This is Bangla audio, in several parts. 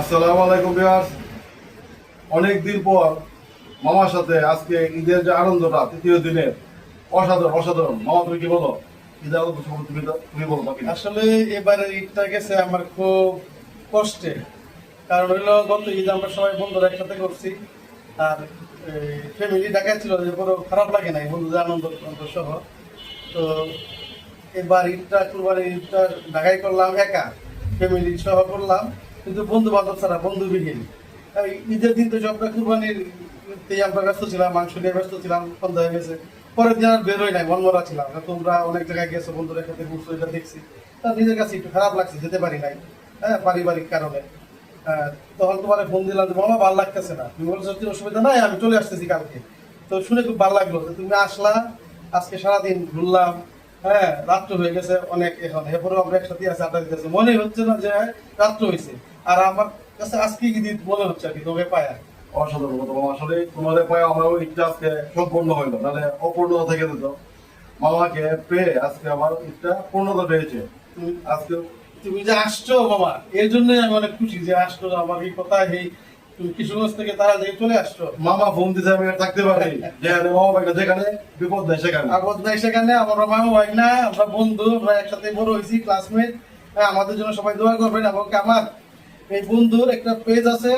আসসালামু আলাইকুম ভিউয়ার্স। অনেক দিন পর মামার সাথে আজকে ঈদের যে আনন্দটা তৃতীয় দিনের অসাধারণ অসাধারণ। মামা তুমি কি বলো? ঈদের আনন্দ সম্পর্কে তুমি বলো বাকি। আসলে এবারে ঈদটা গেছে আমার খুব কষ্টে। কারণ হইলো গত ঈদ আমরা সবাই বন্ধুরা একসাথে করছি, আর ফ্যামিলি ঢাকায় ছিল, যে পুরো খারাপ লাগে নাই বন্ধুদের আনন্দ আনন্দ সহ। তো এবার ঈদটা কুরবানির ঈদটা ঢাকায় করলাম একা, ফ্যামিলি সহ করলাম, কিন্তু বন্ধু বান্ধব ছাড়া, বন্ধুবিহীন। এই ঈদের দিন তো সবটা কুরবানির আমরা ব্যস্ত ছিলাম, মাংস নিয়ে ব্যস্ত ছিলাম, সন্ধ্যা হয়ে গেছে। পরের দিন আর বেরোই নাই, মন মরা ছিলাম। তোমরা অনেক জায়গায় গেছো, বন্ধুরা সাথে ঘুরছো, এটা দেখছি। তা নিজের কাছে একটু খারাপ লাগছে, যেতে পারি নাই, হ্যাঁ, পারিবারিক কারণে। তখন তোমার ফোন দিলাম যে মামা ভালো লাগতেছে না, তুমি বলছো কি অসুবিধা নাই, আমি চলে আসতেছি কালকে। তো শুনে খুব ভালো লাগলো যে তুমি আসলা। আজকে সারাদিন ঘুরলাম, হ্যাঁ, রাত্র হয়ে গেছে অনেক, এখন এরপরেও আমরা একসাথে আছি, আড্ডা দিতেছি, মনে হচ্ছে না যে রাত্র হয়েছে। আর আমার কাছে আজকে ঈদ মনে হচ্ছে আর কি, তোকে পায়া। অসাধারণ কথা মামা, আসলে তোমাদের পায়ে আমরা ঈদটা আজকে সম্পূর্ণ হইলো, নাহলে অপূর্ণতা থেকে যেত। মামাকে পেয়ে আজকে আমার ঈদটা পূর্ণতা পেয়েছে আজকে। তুমি যে আসছো বাবা, এর জন্যই আমি অনেক খুশি যে আসছো। আমার এই কথা, এই তুমি কিশোরগঞ্জ থেকে তাড়াতাড়ি চলে আসছো। মামা ফোন দিতে আমি আর থাকতে পারি যেখানে মামা ভাইটা যেখানে বিপদ নেই সেখানে। আপদ নাই সেখানে, আমার মামা ভাই না, আমরা বন্ধু, আমরা একসাথে বড় হয়েছি, ক্লাসমেট। হ্যাঁ, আমাদের জন্য সবাই দোয়া করবেন। এবং কি আমার এই বন্ধুর একটা পেজ আছে,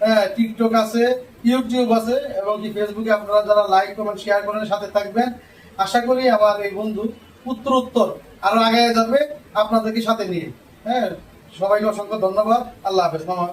হ্যাঁ, টিকটক আছে, ইউটিউব আছে, এবং কি ফেসবুকে আপনারা যারা লাইক কমেন্ট শেয়ার করেন, সাথে থাকবেন। আশা করি আমার এই বন্ধু উত্তর আরো আগে যাবে আপনাদেরকে সাথে নিয়ে। হ্যাঁ, সবাইকে অসংখ্য ধন্যবাদ। আল্লাহ হাফেজ মামা।